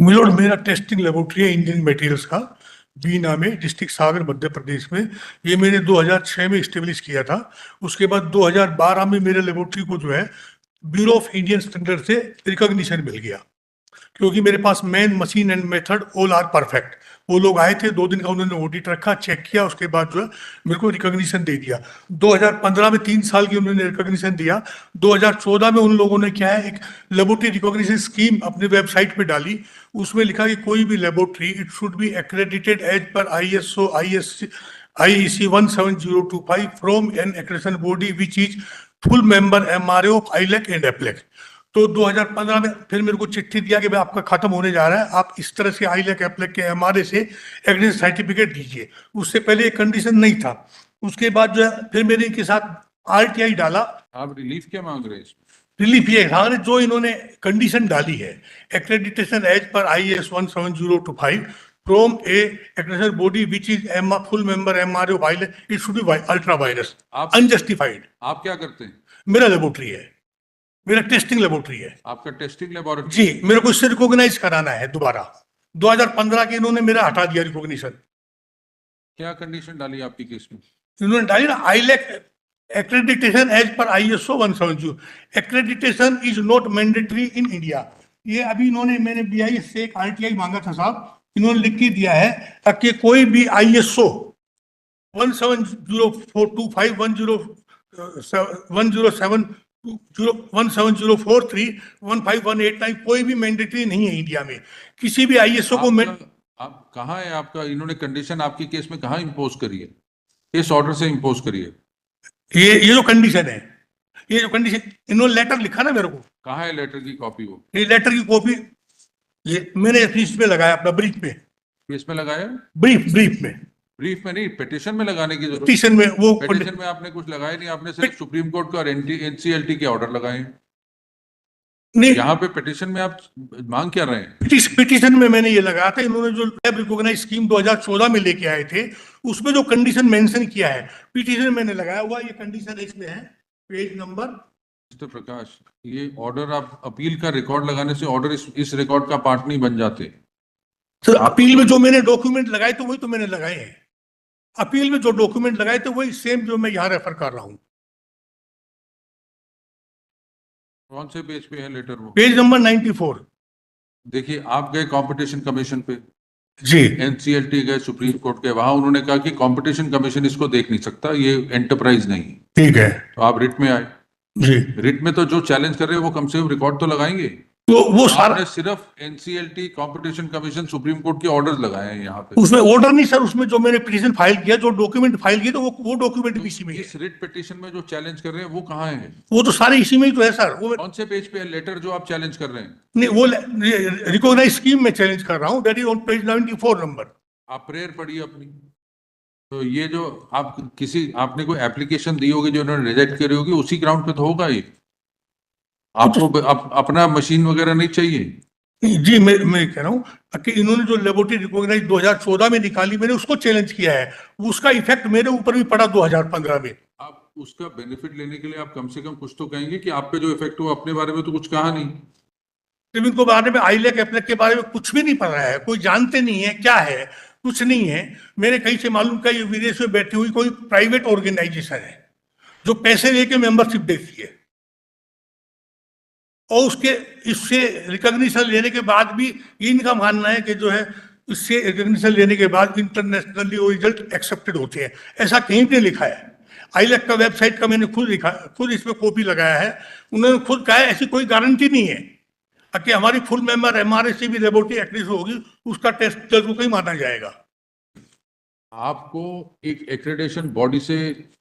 Milord मेरा testing laboratory है engineering materials का, बीना में, डिस्ट्रिक्ट सागर मध्य प्रदेश में। ये मैंने 2006 में इस्टेब्लिश किया था। उसके बाद 2012 में मेरे लेबोरेटरी को जो है ब्यूरो ऑफ इंडियन स्टैंडर्ड से रिकॉग्निशन मिल गया, क्योंकि मेरे पास man, machine and method all are perfect. वो लोग आए थे, 2 दिन का उन्होंने ऑडिट रखा, चेक किया, उसके बाद जो है मेरे को रिकॉग्निशन दे दिया। 2015 में 3 साल की उन्होंने रिकॉग्निशन दिया। 2014 में उन लोगों ने क्या है, एक लेबोरेटरी रिकॉग्निशन स्कीम अपनी वेबसाइट पे डाली। उसमें लिखा कि कोई भी laboratory it should be accredited as per IEC 17025 from an accreditation body which is full member MRA of ILAC and APLAC. तो 2015 में फिर मेरे को चिट्ठी दिया कि भाई आपका खत्म होने जा रहा है, आप इस तरह से ILAC एप्लेक के MRA से एक्रेडिटेशन सर्टिफिकेट दीजिए। उससे पहले एक कंडीशन नहीं था। उसके बाद जो है फिर मेरे के साथ RTI डाला। आप रिलीफ क्या मांग रहे हैं इसमें? रिलीफ ये है जो इन्होंने कंडीशन डाली है, accreditation as per IAS 17025 from a accreditation body which is full member MRA of ILAC, it should be ultra vires, unjustified. आप क्या करते हैं? मेरा लेबोरेटरी है, मेरा टेस्टिंग लेबोरेटरी है। आपका टेस्टिंग लेबोरेटरी? जी, मेरे को इससे रिकॉग्नाइज कराना है दोबारा। 2015 के इन्होंने मेरा हटा दिया रिकॉग्निशन। क्या कंडीशन डाली आपकी केस में? इन्होंने डाली ना ILAC accreditation as per ISO 170। Accreditation is not mandatory in India. ये अभी इन्होंने, मैंने BIS से एक RTI मांगा था साहब, इन्होंने लिख के दिया है कि कोई भी ISO 17025 107 17043 15189 कोई भी मैंडेटरी नहीं है इंडिया में। किसी भी ISO को आप कहाँ है आपका? इन्होंने कंडीशन आपकी केस में कहाँ इम्पोज करी है? किस ऑर्डर से इम्पोज करी है? ये जो कंडीशन है, ये जो कंडीशन इन्होंने लेटर लिखा ना मेरे को। कहाँ है लेटर की कॉपी? वो ये लेटर की कॉपी ये मैंने फीस में लगाया, अपना ब्रीफ में। केस में लगाया? ब्रीफ में। ब्रीफ में नहीं, पिटिशन में लगाने की जरूरत। पिटिशन में वो पिटिशन में आपने कुछ लगाया नहीं, आपने सिर्फ सुप्रीम कोर्ट का और NCLT के ऑर्डर लगाए हैं। नहीं, यहाँ पे पिटिशन में आप मांग क्या रहे हैं? पिटिशन में मैंने ये लगाया था, इन्होंने जो लैब रिकॉग्नाइज स्कीम 2014 में लेके आए थे, उसमें जो कंडीशन मेंशन किया है, पिटिशन में मैंने लगाया हुआ। ये कंडीशन इसमें है, पेज नंबर। मिस्टर प्रकाश, ये ऑर्डर आप अपील का रिकॉर्ड लगाने से ऑर्डर इस रिकॉर्ड का पार्ट नहीं बन जाते। सर, अपील में जो मैंने डॉक्यूमेंट लगाए थे वही तो मैंने लगाए हैं। अपील में जो डॉक्यूमेंट लगाए थे वही सेम जो मैं यहाँ रेफर कर रहा हूँ। कौन से पेज पे है लेटर? वो पेज नंबर 94। देखिए, आप गए कंपटीशन कमीशन पे जी, NCLT गए, सुप्रीम कोर्ट के, वहां उन्होंने कहा कि कंपटीशन कमीशन इसको देख नहीं सकता, ये एंटरप्राइज नहीं। ठीक है। तो आप रिट में आए। जी, रिट में तो जो चैलेंज कर रहे हैं वो कम से कम रिकॉर्ड तो लगाएंगे। तो वो सारा आपने सिर्फ NCLT, competition commission, supreme court के ऑर्डर्स लगाए हैं यहाँ पे। उसमें ऑर्डर नहीं सर, उसमें जो मैंने पिटीशन फाइल किया, जो डॉक्यूमेंट फाइल किया, तो वो डॉक्यूमेंट भी इसी में है। इस रिट पिटीशन में जो चैलेंज कर रहे हैं वो कहाँ है? वो तो सारे इसी में ही तो है सर। वो कौन से पेज पे है लेटर जो आप चैलेंज कर रहे हैं? नहीं, वो रिकॉग्नाइज स्कीम में चैलेंज कर रहा हूँ, that is on page 94 number. आप प्रेयर पढ़िए अपनी। तो ये जो आपने कोई एप्लीकेशन दी होगी जो उन्होंने रिजेक्ट करी होगी, उसी ग्राउंड पे तो होगा ये। आपको अपना मशीन वगैरह नहीं चाहिए? जी, मैं कह रहा हूँ कि इन्होंने जो लेबोरेटरी रिकॉग्नाइज 2014 में निकाली, मैंने उसको चैलेंज किया है। उसका इफेक्ट मेरे ऊपर भी पड़ा 2015 में। आप उसका बेनिफिट लेने के लिए आप कम से कम कुछ तो कहेंगे कि आप पे जो इफेक्ट हुआ, अपने बारे में तो कुछ कहा नहीं। इनको बारे में ILAC एप्लेक के बारे में कुछ भी नहीं पता है, कोई जानते नहीं है क्या है, कुछ नहीं है। मेरे कहीं से मालूम का ये विदेश में बैठी हुई कोई प्राइवेट ऑर्गेनाइजेशन है जो पैसे लेके मेंबरशिप देती है, और उसके इससे रिकॉग्निशन लेने के बाद भी इनका मानना है कि जो है इससे रिकॉग्निशन लेने के बाद इंटरनेशनली वो रिजल्ट एक्सेप्टेड होते हैं। ऐसा कहीं पे लिखा है। ILAC का वेबसाइट का मैंने खुद इसमें कॉपी लगाया है। उन्होंने खुद कहा है ऐसी कोई गारंटी नहीं है कि हमारी फुल मेंबर MRA से भी लेबोरेटरी एक्टिव होगी, उसका टेस्ट जरूर ही माना जाएगा। आपको एक एक्रेडिटेशन बॉडी से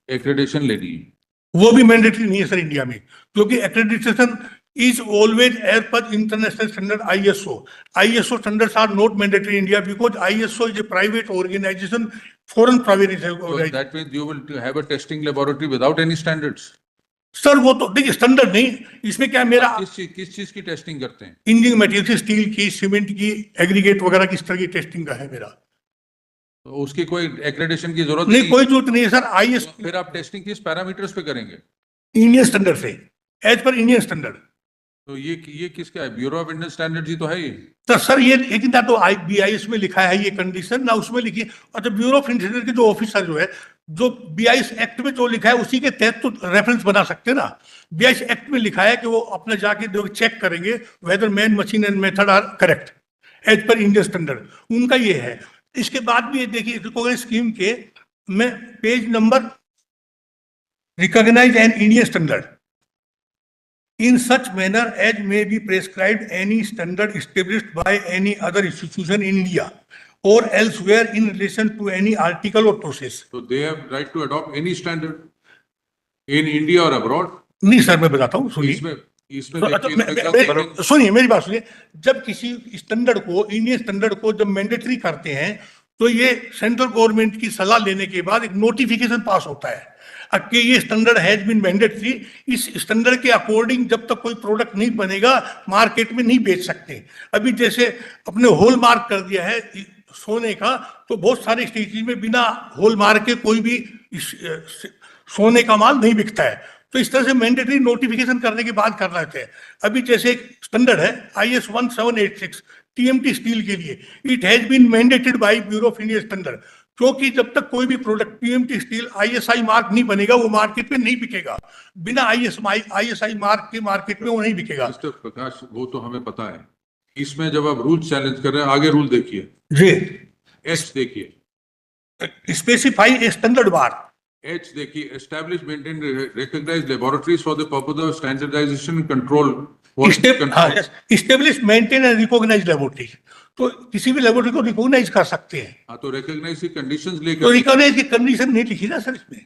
एक्रेडिटेशन लेनी है, वो भी मैंडेटरी नहीं है सर इंडिया में, क्योंकि accreditation is always as per international standard ISO. ISO standards are not mandatory in India because ISO is a private organization, foreign private organization. So that means you will have a testing laboratory without any standards. Sir वो तो देखिए standard नहीं, इसमें क्या मेरा किस चीज की टेस्टिंग करते हैं? इंजीनियरिंग मटेरियल, स्टील की, सीमेंट की, एग्रीगेट वगैरह किस तरह की टेस्टिंग का है मेरा। तो उसकी कोई एक्रेडिटेशन की जरूरत नहीं, कोई जरूरत नहीं है सर। ISO फिर आप टेस्टिंग किस पैरामीटर्स पे करेंगे? इंडियन स्टैंडर्ड से, एज पर इंडियन स्टैंडर्ड। तो ये किसका है? ब्यूरो ऑफ इंडियन स्टैंडर्ड्स ही तो है ये। तो सर ये एक ना तो BIS में लिखा है ये कंडीशन, ना उसमें लिखी है। और तो ब्यूरो ऑफ इंडियन के जो ऑफिसर जो है, जो BIS एक्ट में जो लिखा है उसी के तहत तो रेफरेंस बना सकते हैं ना। BIS एक्ट में लिखा है कि वो अपने जाके जो चेक करेंगे whether man machine and method are correct as per Indian standard, उनका ये है। इसके बाद भी ये देखिए रिकॉग्नाइज स्कीम के में page number recognise an Indian standard in such manner as may be prescribed any standard established by any other institution in India or elsewhere in relation to any article or process. So they have right to adopt any standard in India or abroad. नहीं sir, मैं बताता हूँ, सुनिए। इसमें देखिए, सुनिए मेरी बात सुनिए। जब किसी स्टैंडर्ड को, इंडियन स्टैंडर्ड को जब मैंडेटरी करते हैं तो ये सेंट्रल गवर्नमेंट की सलाह लेने के बाद एक नोटिफिकेशन पास होता है कि ये स्टैंडर्ड हैज बीन मैंडेटरी। इस स्टैंडर्ड के अकॉर्डिंग जब तक कोई प्रोडक्ट नहीं बनेगा मार्केट में नहीं बेच सकते। अभी जैसे अपने होल मार्क कर दिया है सोने का, तो बहुत सारे स्टेज में बिना होल मार्क के कोई भी सोने का माल नहीं बिकता है। तो इस तरह से मैंडेटरी नोटिफिकेशन करने के बाद कर रहे थे। अभी जैसे एक स्टैंडर्ड है IS 1786 TMT स्टील के लिए, it has been mandated by bureau of Indian standard, क्योंकि जब तक कोई भी product TMT steel ISI mark नहीं बनेगा वो मार्केट में नहीं बिकेगा। बिना ISI मार्क के मार्केट में वो नहीं बिकेगा। मिस्टर प्रकाश, वो तो हमें पता है। इसमें जब आप रूल चैलेंज कर रहे हैं, आगे रूल देखिए जी, एच देखिए, specify a standard bar. H देखिए, establish maintain recognised laboratories for the purpose of standardisation control. Establish maintain and recognise laboratory, तो किसी भी लेबोरेटरी को रिकॉग्नाइज कर सकते हैं। हाँ, तो रिकॉग्नाइज की कंडीशंस लेकर, तो रिकॉग्नाइज की कंडीशन नहीं लिखी ना सर इसमें।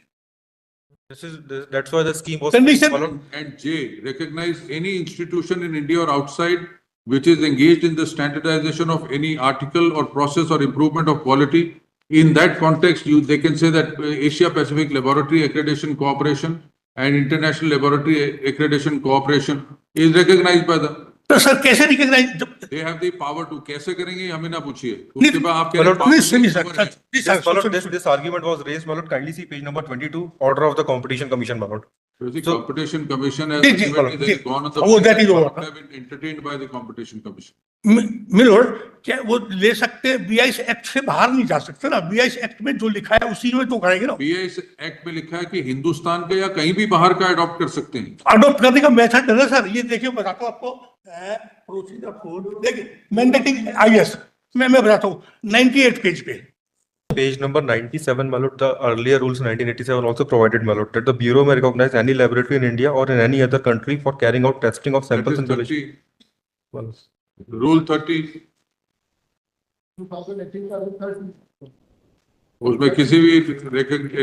That's why the scheme was Condition- followed. and J, recognize any institution in India or outside which is engaged in the standardization of any article or process or improvement of quality. In that context, they can say that Asia Pacific Laboratory Accreditation Cooperation and International Laboratory Accreditation Cooperation is recognized by them. तो sir कैसे recognise? They have the power to, कैसे करेंगे हमें ना पूछिए। उसके बाद आप कह रहे हैं Well, power नहीं सुनिए नहीं, सर, power है। Sir, My lord, this argument was raised, my lord. Kindly see page number 22, order of the Competition Commission, my lord. The So- Competition Commission has जी, जी, ultimately जी, gone on the वो that is over. have been entertained by the Competition Commission. Milord क्या वो ले सकते हैं? BIS act से बाहर नहीं जा सकते ना। BIS एक्ट में जो लिखा है उसी में तो करेंगे ना। BIS एक्ट में लिखा है कि हिंदुस्तान के या कहीं भी बाहर का अडॉप्ट कर सकते हैं। अडॉप्ट करने का मेथड है ना सर, ये देखिए बताता हूँ आपको। प्रोसीजर कोड देखिए, मैंडेटिंग IS मैं बताता हूँ 98 पेज पे। Page number 97, my lord. The earlier rules 1987 also provided, my lord, that the bureau may recognize any laboratory in India or in any other country for carrying out testing of That samples is and 30, Well, Rule 30, उसमें किसी भी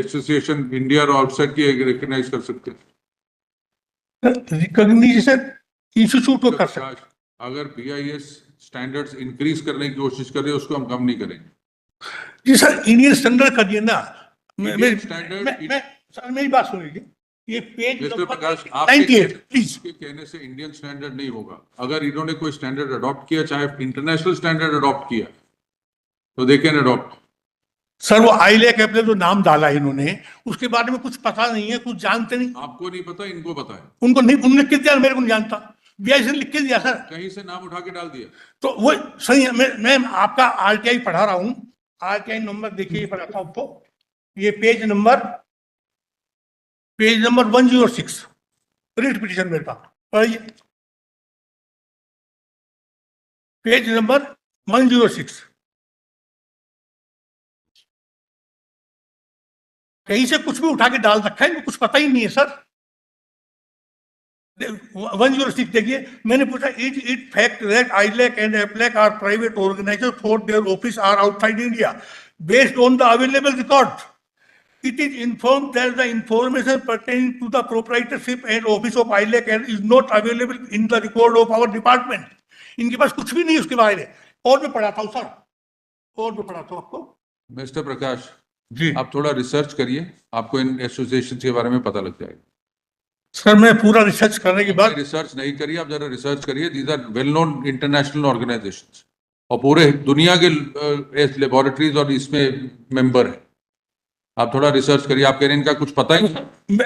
association India और outside की recognise कर सकते हैं। Recognition institute को कर सकते हैं। अगर BIS स्टैंडर्ड्स इंक्रीज करने की कोशिश कर रहे हैं, उसको हम कम नहीं करेंगे। जी सर, इंडियन स्टैंडर्ड करिए ना। Indian standard- सर मेरी बात सुनिए, ये page mister number Prakash, 98 please. आपके कहने से इंडियन स्टैंडर्ड नहीं होगा। अगर इन्होंने कोई स्टैंडर्ड अडॉप्ट किया, चाहे इंटरनेशनल स्टैंडर्ड अडॉप्ट किया, तो दे कैन अडॉप्ट। सर वो ILAC ऐप ने जो नाम डाला है इन्होंने, उसके बारे में कुछ पता नहीं है, कुछ जानते नहीं। आपको नहीं पता, इनको पता है। उनको नहीं, उन्होंने किस दिया, मेरे को नहीं जानता। BIS ने लिख के दिया सर। कहीं से नाम उठा के डाल दिया। तो वो सही है। मैं आपका RTI पढ़ा रहा हूँ। RTI नंबर देखिए, पढ़ाता हूँ आपको। ये पेज नंबर 106 रिट पिटीशन मेरे पास पढ़िए। पेज नंबर 106 कहीं से कुछ भी उठा के डाल रखा है, इनको कुछ पता ही नहीं है सर। 106 देखिए, मैंने पूछा it fact that ILAC and APLAC are private organisation for their office are outside India based on the available record. It is informed that the information pertaining to the proprietorship and office of ILAC is not available in the record of our department. इनके पास कुछ भी नहीं है उसके बारे में। और मैं पढ़ाता हूँ सर, और मैं पढ़ाता हूँ आपको। मिस्टर प्रकाश जी आप थोड़ा रिसर्च करिए, आपको इन एसोसिएशन के बारे में पता लग जाएगा। सर, मैं पूरा रिसर्च करने के बाद। रिसर्च नहीं करिए, आप जरा रिसर्च करिए। These are well known international organisations और पूरे दुनिया के लेबोरेटरीज और इसमें मेंबर है। आप थोड़ा रिसर्च करिए। आप कह रहे हैं इनका कुछ पता ही नहीं।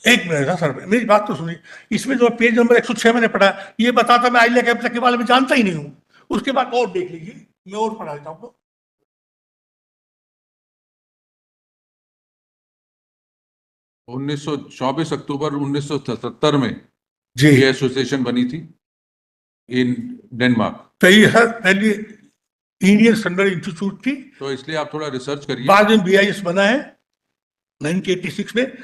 एक मिनट सर, मेरी बात तो सुनिए। इसमें जो पेज नंबर 106 मैंने पढ़ा, ये बताता मैं आईलैक एप्लेक के बारे में जानता ही नहीं हूँ। उसके बाद और देख लीजिए, मैं और पढ़ा देता हूँ। 24 अक्टूबर 1977 में जी ये एसोसिएशन बनी थी इन डेनमार्क। सही है सर, पहले इंडियन स्टैंडर्ड इंस्टीट्यूट थी, तो इसलिए आप थोड़ा रिसर्च करिए। बाद में BIS बना है 1986 में।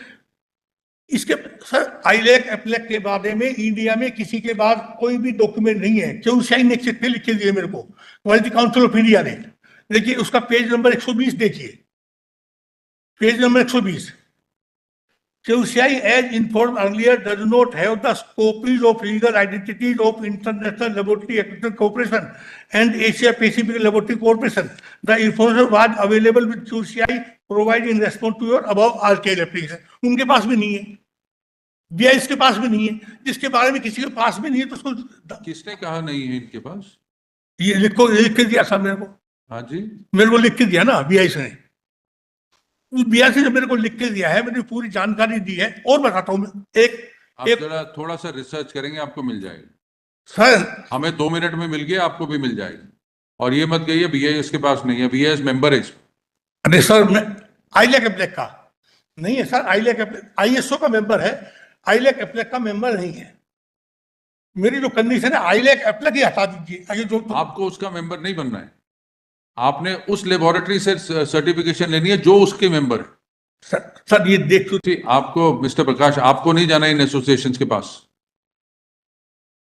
इसके सर आईलैक एप्लेक के बारे में इंडिया में किसी के बाद कोई भी डॉक्यूमेंट नहीं है। क्यूसीआई ने लिख के दिए मेरे को, क्वालिटी काउंसिल ऑफ इंडिया ने। देखिए उसका पेज नंबर 120 देखिए, page number 120। QCI, as informed earlier, does not have the copies of legal identities of International Laboratory Accreditation Corporation and Asia Pacific Laboratory Corporation. The information was available with QCI provided in response to your above RTL application. उनके पास भी नहीं है, BIS के पास भी नहीं है। जिसके बारे में किसी के पास भी नहीं है तो उसको किसने कहा नहीं है इनके पास? ये लिख के दिया सर मेरे को। हाँ जी, मेरे को लिख के दिया ना BIS ने। उस BIS ने जो मेरे को लिख के दिया है, मैंने पूरी जानकारी दी है। और बताता हूँ मैं, आप एक जरा थोड़ा सा रिसर्च करेंगे, आपको मिल जाएगा। सर हमें 2 मिनट में मिल गया, आपको भी मिल जाएगी। और ये मत कहिए BIS के पास नहीं है, BIS मेंबर है इसमें। अरे सर, मैं आईलैक एप्लेक का नहीं है सर, आईलैक एप्लेक ISO का मेंबर है, आईलैक एप्लेक का मेंबर नहीं है। मेरी जो कंडीशन है, आईलैक एप्लेक ही हटा दीजिए। अगर जो आपको उसका मेंबर नहीं बनना है, आपने उस लेबोरेटरी से सर्टिफिकेशन लेनी है जो उसके मेंबर है। सर ये देख लो। जी, आपको मिस्टर प्रकाश, आपको नहीं जाना इन एसोसिएशंस के पास,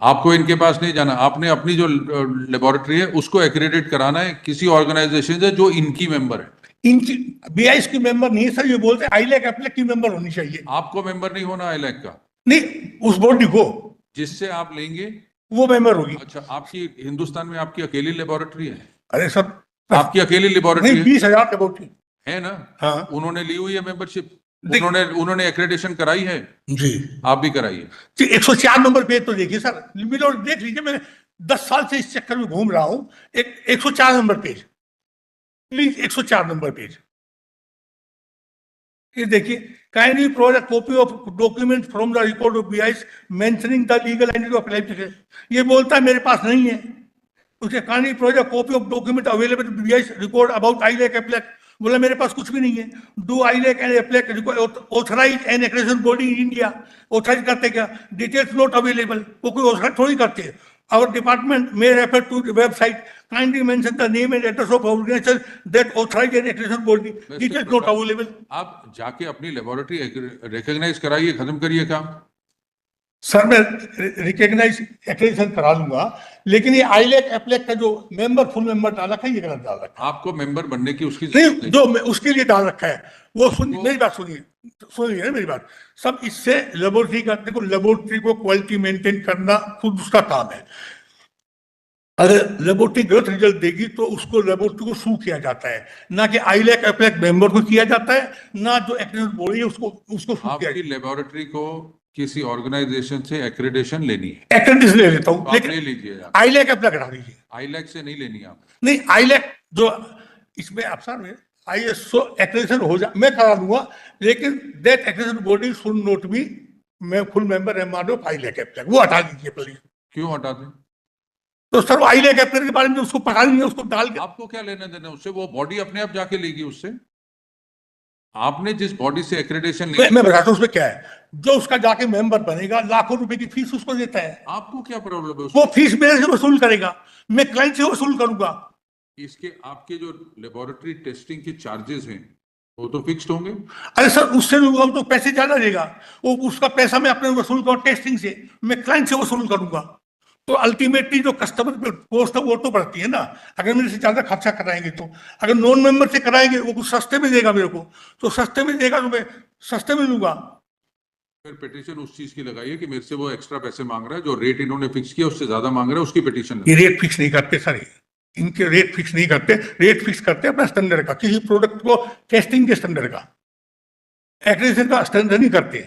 आपको इनके पास नहीं जाना। आपने अपनी जो लेबोरेटरी है उसको एक्रेडिट कराना है किसी ऑर्गेनाइजेशन से जो इनकी मेंबर है। इनकी BIS की मेंबर नहीं है सर, ये बोलते हैं आईलैक एप्लेक की मेंबर होनी चाहिए। आपको मेंबर नहीं होना आईलैक का, नहीं, उस बॉडी को जिससे आप लेंगे वो मेंबर होगी। अच्छा, आपकी हिंदुस्तान में आपकी अकेली लेबोरेटरी है? अरे सर, आपकी अकेली लेबोरेटरी नहीं, है? 20,000 के बॉडी है ना? हाँ उन्होंने ली हुई है मेंबरशिप, देख- उन्होंने एक्रेडिटेशन कराई है, जी। आप भी कराइए। 104 नंबर पेज तो देखिए सर, मेरे देख लीजिए, मैं 10 साल से इस चक्कर में घूम रहा हूं। 104 number page, please 104 number page ये देखिए। Kindly provide a copy of document from the record of BIS mentioning the legal entity of application. ये बोलता है मेरे पास नहीं है। उसके kindly provide a copy of document available BIS record about ILAC APLAC. बोला मेरे पास कुछ भी नहीं है। Do ILAC and APLAC authorise and accreditation body in India. Authorise करते क्या? Details not available. वो कोई ऑथराइज थोड़ी करते हैं। Our department may refer to the website. Kindly mention the name and address of organization that authorized and accreditation body. Details not available. आप जाके अपनी लेबोरेटरी रिकॉग्नाइज कराइए, खत्म करिए काम। सर मैं रिकॉग्नाइज एक्रेडिटेशन करा लूंगा, लेकिन ये आईलैक एप्लेक का जो मेंबर, फुल मेंबर डाल रखा है, ये गलत डाल रखा आपको मेंबर बनने की उसकी है। जरूरत नहीं, जो उसके लिए डाल रखा है वो मेरी बात सुनिए, सुनिए मेरी बात। सब इससे लेबोरेटरी का, देखो लेबोरेटरी को क्वालिटी मेंटेन करना खुद उसका काम है। अगर लेबोरेटरी गलत रिजल्ट देगी तो उसको लेबोरेटरी को सू किया जाता है, ना कि आईलैक एप्लेक मेंबर को किया जाता है, ना जो एक्रेडिटेशन बॉडी है उसको सू किया आपकी लेबोरेटरी को किसी ऑर्गेनाइजेशन से एक्रेडिटेशन लेनी है, एक्रेडिटेशन ले लेता हूँ, तो आप ले लेकिन लीजिए। आईलैक एप्लेक हटा दीजिए। आईलैक से नहीं लेनी आप। नहीं, आईलैक जो इसमें आप सर में ISO एक्रेडिटेशन हो जा, मैं करा दूंगा, लेकिन that accreditation body should not be मैं full member M of आईलैक Affleck, वो हटा दीजिए प्लीज। क्यों हटा दें? तो सर आईलैक एप्लेक के बारे में उसको पता नहीं है, उसको डाल के आपको क्या लेना देना उससे? वो बॉडी अपने आप जाके लेगी उससे। आपने जिस बॉडी से एक्रेडिटेशन मैं बताता हूँ उसमें क्या है। जो उसका जाके मेंबर बनेगा, लाखों रुपए की फीस उसको देता है। आपको क्या प्रॉब्लम है? वो फीस मेरे से वसूल करेगा, मैं क्लाइंट से वसूल करूंगा। इसके आपके जो लेबोरेटरी टेस्टिंग के चार्जेस हैं वो तो फिक्स्ड होंगे। अरे सर, उससे भी तो पैसे ज्यादा देगा। वो उसका पैसा मैं अपने वसूल करूँ टेस्टिंग से, मैं क्लाइंट से वसूल करूंगा। तो अल्टीमेटली जो कस्टमर पे कॉस्ट है वो तो बढ़ती है ना, अगर मेरे से ज्यादा खर्चा कराएंगे तो। अगर नॉन मेंबर से कराएंगे वो कुछ सस्ते में देगा मेरे को, तो सस्ते में देगा तो मैं सस्ते में लूंगा। फिर पिटीशन उस चीज की लगाइए कि मेरे से वो एक्स्ट्रा पैसे मांग रहा है, जो रेट इन्होंने फिक्स किया उससे ज्यादा मांग रहा है, उसकी पिटीशन। ये रेट फिक्स नहीं करते सर, इनके रेट फिक्स नहीं करते। रेट फिक्स करते अपना स्टैंडर्ड का, किसी प्रोडक्ट को टेस्टिंग के स्टैंडर्ड का, एक्रेडिटेशन का स्टैंडर्ड नहीं करते।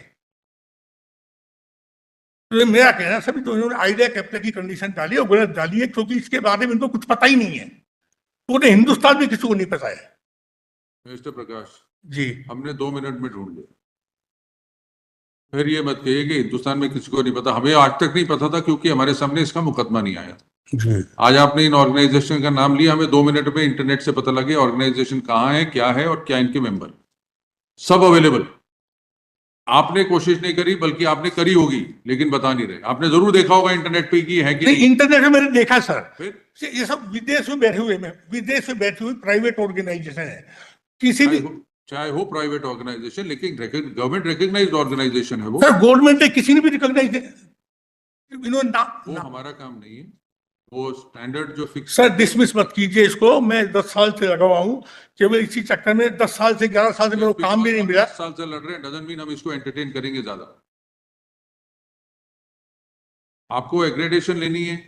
तो मेरा कहना है सभी, तो इन्होंने आईलैक एप्लेक की कंडीशन डाली और गलत डाली है, क्योंकि इसके बारे में इनको कुछ पता ही नहीं है। पूरे हिंदुस्तान में किसी को नहीं पता है। मिस्टर प्रकाश जी, हमने 2 मिनट में ढूंढ लिया। फिर ये मत कहिए कि हिंदुस्तान में किसी को नहीं पता। हमें आज तक नहीं पता था क्योंकि हमारे सामने इसका मुकदमा नहीं आया। जी आज आपने इन ऑर्गेनाइजेशन का नाम लिया, हमें 2 मिनट में इंटरनेट से पता लगे ऑर्गेनाइजेशन कहाँ है, क्या है और क्या इनके मेंबर, सब अवेलेबल। आपने कोशिश नहीं करी, बल्कि आपने करी होगी लेकिन बता नहीं रहे। आपने जरूर देखा होगा इंटरनेट पे कि है कि नहीं, नहीं। इंटरनेट में मैंने देखा सर, फिर ये सब विदेश में बैठे हुए विदेश में बैठी हुई प्राइवेट ऑर्गेनाइजेशन है, किसी भी चाहे हो प्राइवेट ऑर्गेनाइजेशन, लेकिन गवर्नमेंट रिकग्नाइज्ड ऑर्गेनाइजेशन है वो। सर, गवर्नमेंट ने किसी ने भी रिकॉग्नाइज इन्होंने वो हमारा काम नहीं है, वो स्टैंडर्ड जो फिक्स। सर डिसमिस मत कीजिए इसको, मैं 10 साल से लगा हुआ हूँ केवल इसी चक्कर में, 10 साल से 11 साल से मेरे को काम भी नहीं मिला। 10 साल से लड़ रहे हैं डजंट मीन हम इसको एंटरटेन करेंगे ज्यादा। आपको एक्रेडिटेशन लेनी है,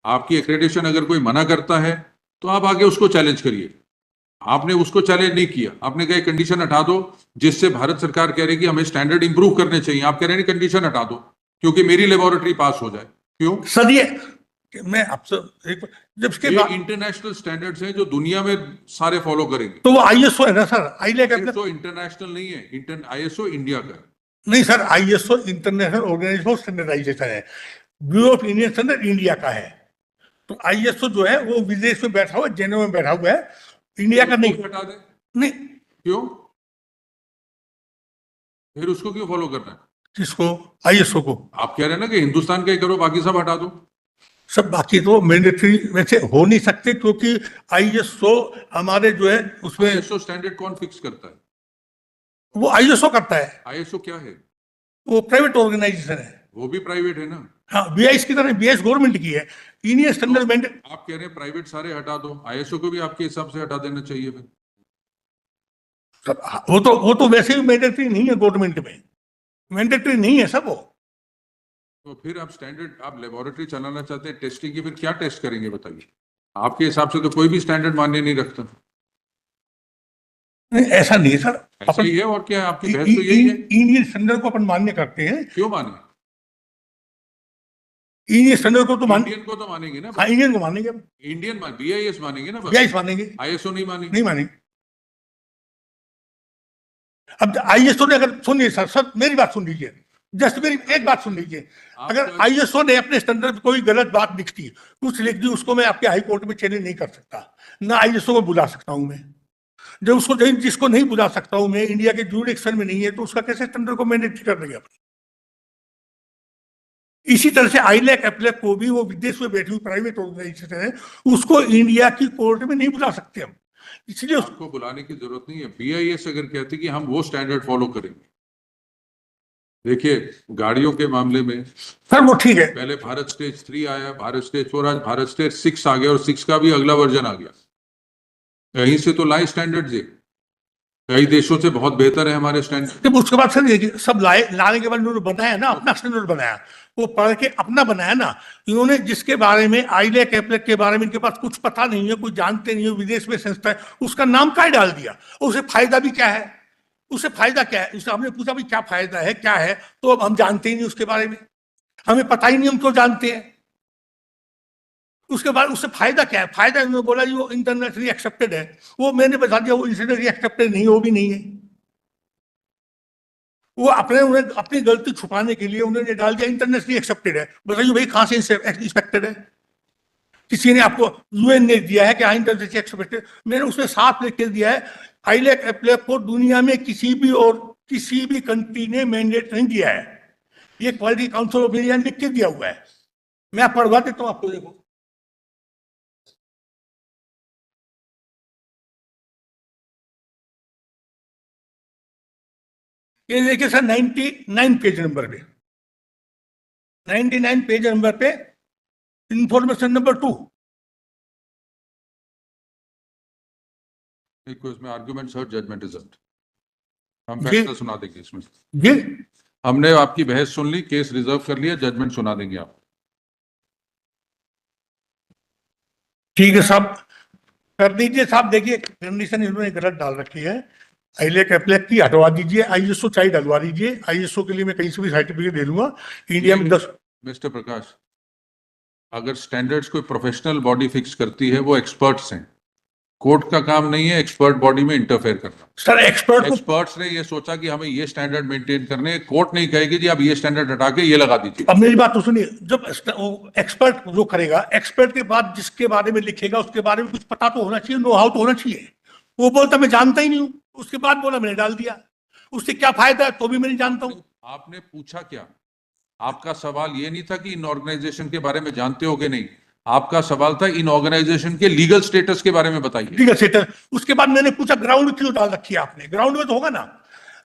आपकी एक्रेडिटेशन अगर कोई मना करता है तो आप आगे उसको चैलेंज करिए। आपने उसको चैलेंज नहीं किया, आपने कहा कंडीशन हटा दो जिससे भारत सरकार कह रही है कि हमें स्टैंडर्ड इंप्रूव करने चाहिए। आप कह रहे हैं कंडीशन हटा दो क्योंकि मेरी लेबोरेटरी पास हो जाए। क्यों? सर ये मैं आपसे एक जब इसके ये बाद इंटरनेशनल स्टैंडर्ड्स हैं जो दुनिया में सारे फॉलो करेंगे। तो वो आईएसओ है ना सर, आईलेक आईएसओ इंटरनेशनल नहीं है, आईएसओ इंडिया का है। नहीं sir, ISO international organisation for standardisation है, bureau of Indian standard India का है। तो आईएसओ जो है वो विदेश में बैठा हुआ है, जेनेवा में बैठा हुआ है, इंडिया का नहीं। हटा दे। नहीं, क्यों? फिर उसको क्यों फॉलो करना है? किसको? आईएसओ को। आप कह रहे हैं ना कि हिंदुस्तान का ही करो, बाकी सब हटा दो। सब बाकी तो मैंडेटरी वैसे हो नहीं सकते क्योंकि आईएसओ हमारे जो है उसमें आईएसओ स्टैंडर्ड कौन फिक्स करता है? वो आईएसओ करता है, आईएसओ क्या है? वो प्राइवेट ऑर्गेनाइजेशन है। वो भी प्राइवेट है ना। हाँ, बीआईएस की तरह, बीआईएस गवर्नमेंट की है, इंडियन स्टैंडर्ड मैंडेट। आप कह रहे हैं प्राइवेट सारे हटा दो, आईएसओ को भी आपके हिसाब से हटा देना चाहिए फिर। वो तो वैसे भी मैंडेटरी नहीं है, गवर्नमेंट में मैंडेटरी नहीं है सब वो। तो फिर आप स्टैंडर्ड, आप लेबोरेटरी चलाना चाहते हैं टेस्टिंग की, फिर क्या टेस्ट करेंगे बताइए? आपके हिसाब से तो कोई भी स्टैंडर्ड मान्य नहीं रखता। नहीं, ऐसा नहीं है सर, ऐसा ही है और क्या है? आपकी बहस तो यही है। इंडियन स्टैंडर्ड को अपन मान्य करते हैं। क्यों माने? इंडियन स्टैंडर्ड को तो इंडियन को तो मानेंगे ना। हाँ, इंडियन को मानेंगे, इंडियन बीआईएस मानेंगे ना, बस। बीआईएस मानेंगे, आईएसओ नहीं मानेंगे। नहीं मानेंगे। अब आईएसओ ने अगर, सुनिए सर मेरी बात सुन लीजिए, जस्ट मेरी एक बात सुन लीजिए। अगर आईएसओ ने अपने स्टैंडर्ड में कोई गलत बात दिखती, कुछ लिख दी, उसको मैं आपके हाई कोर्ट में चैलेंज नहीं कर सकता, ना आईएसओ को बुला सकता हूं मैं। जब उसको जिसको नहीं बुला सकता हूं मैं, इंडिया के जुरिडिक्शन में नहीं है, तो उसका कैसे स्टैंडर्ड को मैंडेटरी कर देंगे अपन? इसी तरह से आईलेक एप्लेक को भी, वो विदेश में बैठी हुई प्राइवेट ऑर्गेनाइजेशन है, उसको इंडिया की कोर्ट में नहीं बुला सकते हम, इसलिए उसको बुलाने की जरूरत नहीं है। बीआईएस अगर कहती कि हम वो स्टैंडर्ड फॉलो करेंगे। देखिए गाड़ियों के मामले में सर वो ठीक है, पहले भारत स्टेज 3 आया, भारत स्टेज 4, आज भारत स्टेज 6 आ गया और 6 का भी अगला वर्जन आ गया। कहीं से तो लाए स्टैंडर्ड है, कई देशों से बहुत बेहतर है हमारे स्टैंडर्ड। जब उसके बाद सर ये सब लाने के बाद इन्होंने बनाया ना अपना स्टैंडर्ड बनाया, वो पढ़ के अपना बनाया ना इन्होंने, जिसके बारे में आईलेक एप्लेक के बारे में इनके पास कुछ पता नहीं है, कोई जानते नहीं है, विदेश में संस्था है, उसका नाम क्या डाल दिया, उसे फायदा भी क्या है, उसे फायदा क्या है, उससे हमने पूछा भी क्या फायदा है क्या है, तो अब हम जानते ही नहीं उसके बारे में, हमें पता ही नहीं, हम क्यों जानते हैं। उसके बाद उससे फायदा क्या है, फायदा इन्होंने बोला जी वो इंटरनेशनली एक्सेप्टेड है, वो मैंने बता दिया वो इंटरनेशनली एक्सेप्टेड नहीं, वो भी नहीं है। वो उन्हें अपनी गलती छुपाने के लिए उन्होंने डाल दिया इंटरनेशनली एक्सेप्टेड है। बताइए भाई कहां से एक्सपेक्टेड है? किसी ने आपको, यूएन ने दिया है कि इंटरनेशनली एक्सेप्टेड, मैंने उसमें साफ लिख के दिया है आईलेक एप्लेक को दुनिया में किसी भी कंट्री ने मैंडेट नहीं दिया है, ये क्वालिटी काउंसिल ऑफ इंडिया ने लिख के दिया हुआ है। मैं पढ़वा देता हूं आपको, देखो ये देखिए सर 99 पेज नंबर पे, 99 पेज नंबर पे इंफॉर्मेशन नंबर 2। इसमें आर्गुमेंट्स और जजमेंट रिजल्ट हम जी। फैसला सुना देंगे इसमें। जी हमने आपकी बहस सुन ली, केस रिजर्व कर लिया, जजमेंट सुना देंगे आप। ठीक है साहब, कर दीजिए साहब। देखिए कंडीशन इन्होंने गलत डाल रखी है, आईलेक एप्लेक की हटवा दीजिए, आईएसओ चाहिए डलवा दीजिए, आईएसओ के लिए मैं कहीं से भी सर्टिफिकेट दे दूंगा इंडिया में 10। मिस्टर प्रकाश, अगर स्टैंडर्ड्स कोई प्रोफेशनल बॉडी फिक्स करती है, वो एक्सपर्ट्स हैं, कोर्ट का काम नहीं है एक्सपर्ट बॉडी में इंटरफेयर करना। सर एक्सपर्ट को एक्सपर्ट्स ने ये सोचा कि हमें ये स्टैंडर्ड मेंटेन करने हैं। कोर्ट नहीं कहेगी जी आप ये स्टैंडर्ड हटा के ये लगा दीजिए। अब मेरी बात तो सुनिए, जब एक्सपर्ट जो करेगा, एक्सपर्ट के बाद जिसके बारे में लिखेगा उसके बारे में कुछ पता तो होना चाहिए, नो हाउ तो होना चाहिए। वो बोलता मैं जानता ही नहीं हूँ, उसके बाद बोला मैंने डाल दिया, उससे क्या फायदा है तो भी मैं नहीं जानता हूँ। आपने पूछा क्या? आपका सवाल ये नहीं था कि इन ऑर्गेनाइजेशन के बारे में जानते हो कि नहीं, आपका सवाल था इन ऑर्गेनाइजेशन के लीगल स्टेटस के बारे में बताइए। ठीक है सेटर। उसके बाद मैंने पूछा ग्राउंड क्यों डाल रखी है आपने, ग्राउंड में तो होगा ना।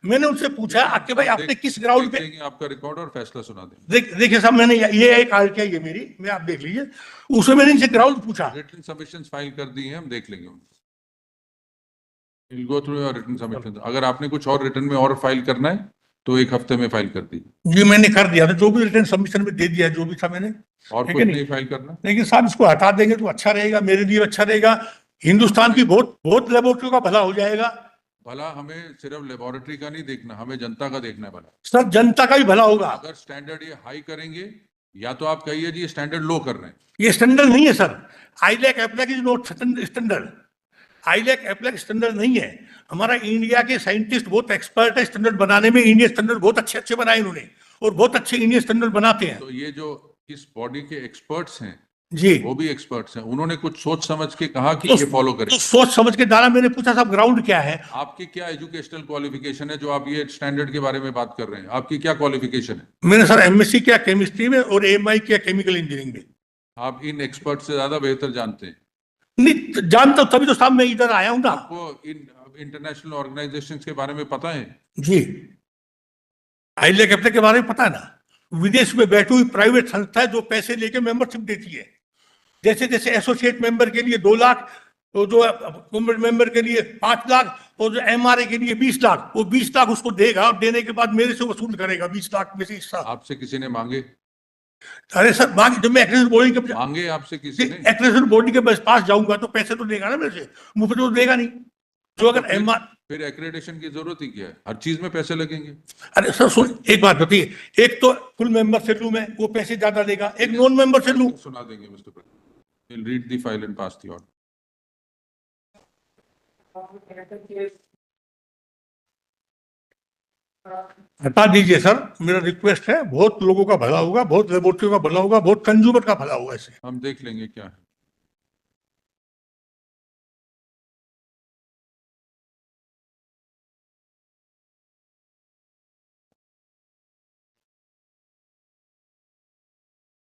मैंने उनसे पूछा कि भाई आपने किस ग्राउंड पे, देखेंगे आपका रिकॉर्ड और फैसला सुना देंगे। देखिए साहब मैंने ये एक आर्ट है ये मेरी, मैं आप देख लीजिए, उसमें मैंने इनसे ग्राउंड पूछा। रिटन सबमिशंस फाइल कर दी हैं, हम देख लेंगे उनको। We'll go through your written submissions। अगर आपने कुछ और रिटर्न में और फाइल करना है तो 1 हफ्ते में फाइल कर दीजिए। ये मैंने कर दिया था, जो भी रिटर्न सबमिशन में दे दिया, जो भी था मैंने। और ठीक कुछ है नहीं नहीं? फाइल करना। लेकिन साहब इसको हटा देंगे तो अच्छा रहेगा, मेरे लिए अच्छा रहेगा, हिंदुस्तान की बहुत बहुत लेबोरेटरी का भला हो जाएगा। भला हमें सिर्फ लेबोरेटरी का नहीं देखना, हमें जनता का देखना है भला। सर जनता का भी भला होगा। अगर स्टैंडर्ड ये हाई करेंगे या तो आप कहिए जी ये स्टैंडर्ड लो कर रहे हैं। ये स्टैंडर्ड नहीं है sir, ILAC APLAC is not standard, ILAC APLAC standard नहीं है। हमारा इंडिया के साइंटिस्ट बहुत एक्सपर्ट है स्टैंडर्ड बनाने में, इंडियन स्टैंडर्ड बहुत अच्छे अच्छे बनाए इन्होंने, और बहुत अच्छे इंडियन स्टैंडर्ड बनाते हैं। तो ये जो इस बॉडी के एक्सपर्ट्स हैं जी, वो भी एक्सपर्ट्स हैं, उन्होंने कुछ सोच समझ के कहा कि तो, ये फॉलो करें। तो सोच समझ के डाला। मैंने पूछा साहब ग्राउंड क्या है। आपकी क्या एजुकेशनल क्वालिफिकेशन है जो आप ये स्टैंडर्ड के बारे में बात कर रहे हैं? आपकी क्या क्वालिफिकेशन है? मैंने सर एमएससी किया केमिस्ट्री में और एमआई किया केमिकल इंजीनियरिंग में। आप इन एक्सपर्ट से ज्यादा बेहतर जानते हैं। नहीं जानता हूं, तभी तो साहब मैं इधर आया हूं ना। आपको इन इंटरनेशनल ऑर्गेनाइजेशंस के बारे में पता है? जी, आईलैक एप्लैक के बारे में पता है ना। विदेश में बैठी हुई प्राइवेट संस्था है जो पैसे लेके मेंबरशिप देती है। जैसे जैसे एसोसिएट मेंबर के लिए 2 लाख, तो जो मेंबर के लिए 5 लाख, और जो एमआरए के लिए 20 लाख, वो 20 लाख उसको देगा और देने के बाद मेरे से वसूल करेगा 20 लाख में से हिस्सा। आपसे किसी ने मांगे? अरे सर बाकी जब मैं एक्रेडिटेशन बॉडी के मांगे आपसे किसी ने? एक्रेडिटेशन बॉडी के पास जाऊंगा तो पैसे तो देगा ना मेरे से, मुफ्त तो देगा नहीं। जो अगर एमआर, फिर एक्रेडिटेशन की जरूरत ही क्या है? हर चीज में पैसे लगेंगे। अरे सर सुन एक बात बताइए, एक तो फुल मेंबर से लूं मैं, वो पैसे ज्यादा लेगा, एक नॉन मेंबर से लूं। सुना देंगे mister president. We'll read the file and pass the order। हटा दीजिए सर, मेरा रिक्वेस्ट है, बहुत लोगों का भला होगा, बहुत लेबोरेटरी का भला होगा, बहुत कंज्यूमर का भला होगा इससे। हम देख लेंगे क्या है।